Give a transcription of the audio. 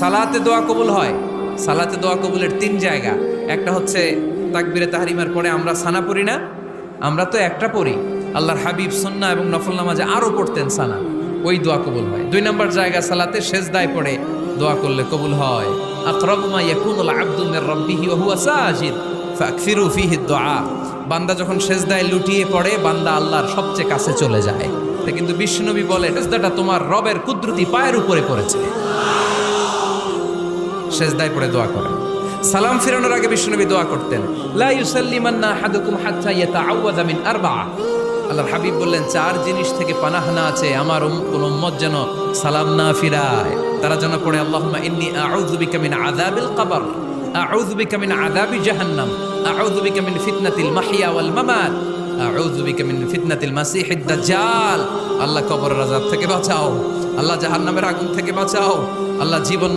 সালাতে দোয়া কবুল হয়। সালাতে দোয়া কবুলের তিন জায়গা। একটা হচ্ছে তাকবীরে তাহরিমার পরে আমরা সানা পড়ি না, আমরা তো একটা পড়ি, আল্লাহর হাবিব সুন্নাহ এবং নফল নামাজে আরো পড়তেন সানা, ওই দোয়া কবুল হয়। দুই নম্বর জায়গা সালাতে সেজদায় পড়ে দোয়া করলে কবুল হয়। আকরাবু মা ইয়াকুনুল আবদু মির রাব্বিহি ওয়া হুয়া সাজিদ ফাকসিরু ফীহি দুআ। বান্দা যখন সেজদায় লুটিয়ে পড়ে বান্দা আল্লাহর সবচেয়ে কাছে চলে যায়। তা কিন্তু বিশ্বনবী বলে সেজদাটা তোমার রবের কুদরতি পায়ের উপরে পড়েছে। সেজদায় পড়ে দোয়া করেন। সালাম ফিরানোর আগে বিশ্বনবী দোয়া করতেন, লা ইউসাল্লিমান্না আহাদুকুম হাত্তা ইয়াতাআওয়াযা মিন আরবা'a। আল্লাহর হাবিব বললেন, চার জিনিস থেকে পানাহ না আছে আমার কোন উম্মত যেন সালাম না ফিরায়। তারা যেন পড়ে আল্লাহুম্মা ইন্নী আউযু বিকা মিন আযাবিল কবর, আউযু বিকা মিন আযাবি জাহান্নাম, আউযু বিকা মিন ফিতনাতিল মাহইয়া ওয়াল মামাত, আউযু বিকা মিন ফিতনাতিল মাসিহিদ দাজ্জাল। আল্লাহ কবরের আযাব থেকে বাঁচাও, আল্লাহ জাহান্নামের আগুন থেকে বাঁচাও, আল্লাহ জীবন